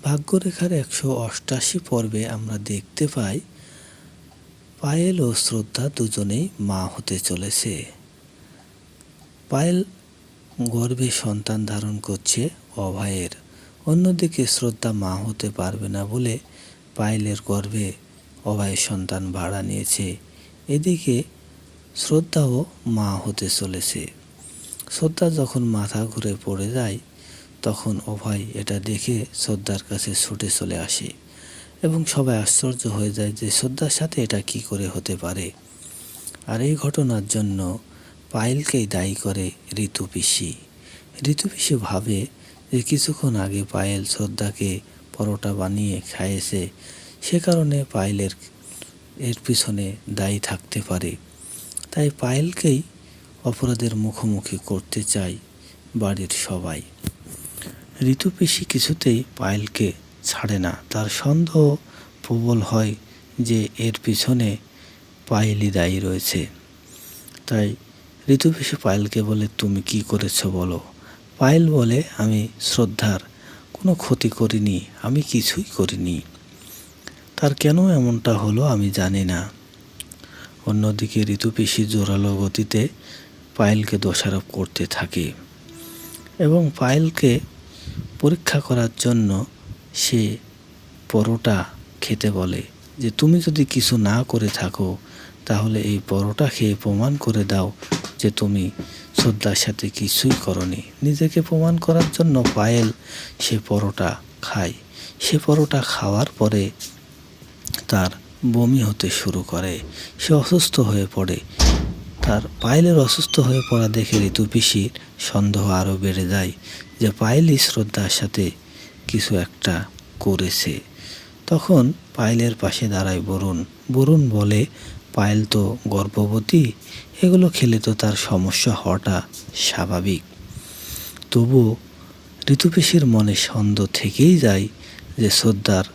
ভাগ্যরেখার 188 পর্বে আমরা দেখতে পাই পায়েল ও শ্রদ্ধা দুজনেই মা হতে চলেছে। পায়েল গর্ভে সন্তান ধারণ করছে অভয়ের। অন্যদিকে শ্রদ্ধা মা হতে পারবে না বলে পায়েলের গর্ভে অভয়ের সন্তান ভাড়া নিয়েছে। এদিকে শ্রদ্ধাও মা হতে চলেছে। শ্রদ্ধা যখন মাথা ঘুরে পড়ে যায় তখন অভয় এটা দেখে শ্রদ্ধার কাছে ছুটে চলে আসে এবং সবাই আশ্চর্য হয়ে যায় যে শ্রদ্ধার সাথে এটা কি করে হতে পারে। আর এই ঘটনার জন্য পায়েলকেই দায়ী করে ঋতু পিসি। ঋতু পিসি ভাবে যে কিছুক্ষণ আগে পায়েল শ্রদ্ধাকে পরোটা বানিয়ে খাইয়েছে, সে কারণে পায়েলের এর পিছনে দায়ী থাকতে পারে। তাই পায়েলকেই অপরাধের মুখোমুখি করতে চায় বাড়ির সবাই। ঋতু পিসি কিছুতেই পায়েলকে ছাড়ে না। তার সন্দেহ প্রবল হয় যে এর পিছনে পায়েলই দায়ী রয়েছে। তাই ঋতু পিসি পায়েলকে বলে, তুমি কি করেছো বলো। পায়েল বলে, আমি শ্রদ্ধার কোনো ক্ষতি করিনি, আমি কিছুই করিনি। তার কেন এমনটা হলো আমি জানি না। অন্যদিকে ঋতু পিসি জোরালো গতিতে পায়েলকে দোষারোপ করতে থাকে এবং পায়েলকে পরীক্ষা করার জন্য সে পরোটা খেতে বলে যে তুমি যদি কিছু না করে থাকো তাহলে এই পরোটা খেয়ে প্রমাণ করে দাও যে তুমি শ্রদ্ধার সাথে কিছুই করনি। নিজেকে প্রমাণ করার জন্য পায়েল সে পরোটা খায়। সে পরোটা খাওয়ার পরে তার বমি হতে শুরু করে, সে অসুস্থ হয়ে পড়ে। তার পায়েলের অসুস্থ হয়ে পড়া দেখে ঋতু পিসির সন্দেহ আরও বেড়ে যায় যে পায়েলই শ্রদ্ধার সাথে কিছু একটা করেছে। তখন পায়েলের পাশে দাঁড়ায় বরুণ। বরুণ বলে, পায়েল তো গর্ভবতী, এগুলো খেলে তো তার সমস্যা হওয়াটা স্বাভাবিক। তবু ঋতু পিসির মনে সন্দেহ থেকেই যায় যে শ্রদ্ধার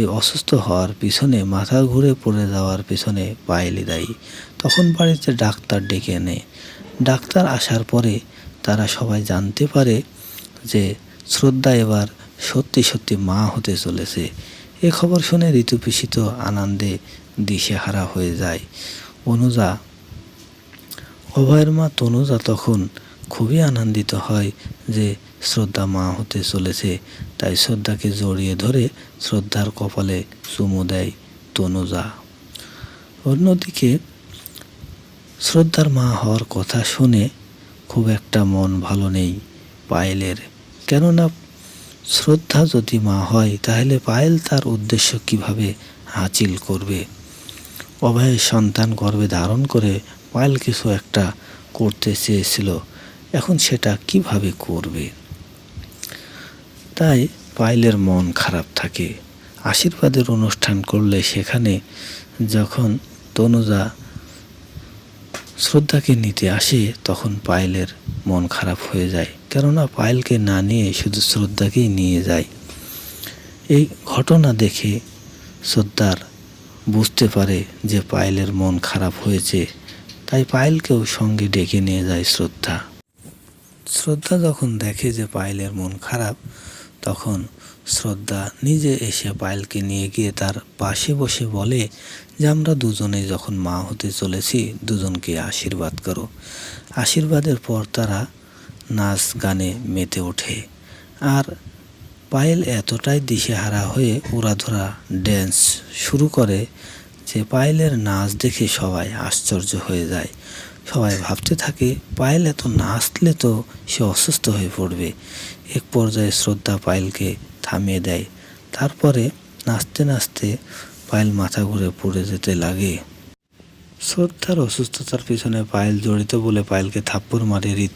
এই অসুস্থ হওয়ার পিছনে, মাথা ঘুরে পড়ে যাওয়ার পিছনে পায়েলই দায়ী। তখন বাড়িতে ডাক্তার ডেকে এনে ডাক্তার আসার পরে তারা সবাই জানতে পারে যে শ্রদ্ধা এবার সত্যি সত্যি মা হতে চলেছে। এ খবর শুনে ঋতু পিসি তো আনন্দে দিশেহারা হয়ে যায়। অনুজা, অভয়ের মা তনুজা তখন খুবই আনন্দিত হয় যে শ্রদ্ধা মা হতে চলেছে। তাই শ্রদ্ধাকে জড়িয়ে ধরে শ্রদ্ধার কপালে চুমু দেয় তনুজা। অন্যদিকে শ্রদ্ধার মা হওয়ার কথা শুনে খুব একটা মন ভালো নেই পায়েলের। কেননা শ্রদ্ধা যদি মা হয় তাহলে পায়েল তার উদ্দেশ্য কিভাবে হাসিল করবে। অভয়ের সন্তান গর্ভে ধারণ করে পায়েল কিছু একটা করতে চেয়েছিল, এখন সেটা কিভাবে করবে। তাই পায়েলের মন খারাপ থাকে। আশীর্বাদের অনুষ্ঠান করলে সেখানে যখন তনুজা শ্রদ্ধাকে নিতে আসে তখন পায়েলের মন খারাপ হয়ে যায়, কেননা পায়েলকে না নিয়ে শুধু শ্রদ্ধাকেই নিয়ে যায়। এই ঘটনা দেখে শ্রদ্ধার বুঝতে পারে যে পায়েলের মন খারাপ হয়েছে, তাই পায়েলকেও সঙ্গে ডেকে নিয়ে যায় শ্রদ্ধা। শ্রদ্ধা যখন দেখে যে পায়েলের মন খারাপ তখন শ্রদ্ধা নিজে এসে পায়েলকে নিয়ে গিয়ে তার পাশে বসে বলে যে আমরা দুজনে যখন মা হতে চলেছি দুজনকে আশীর্বাদ করো। আশীর্বাদের পর তারা নাচ গানে মেতে ওঠে। আর পায়েল এতটাই দিশেহারা হয়ে উড়াধুরা ড্যান্স শুরু করে যে পায়েলের নাচ দেখে সবাই আশ্চর্য হয়ে যায়। সবাই ভাবতে থাকে পায়েল এত নাচলে তো সে অসুস্থ হয়ে পড়বে। এক পর্যায়ে শ্রদ্ধা পায়েলকে থামিয়ে দেয়। তারপরে নাচতে নাচতে পায়েল মাথা ঘুরে পড়ে যেতে লাগে। শ্রদ্ধার অসুস্থতার পিছনে পায়েল জড়িত বলে পায়েলকে থাপ্পড় মারে ঋতু।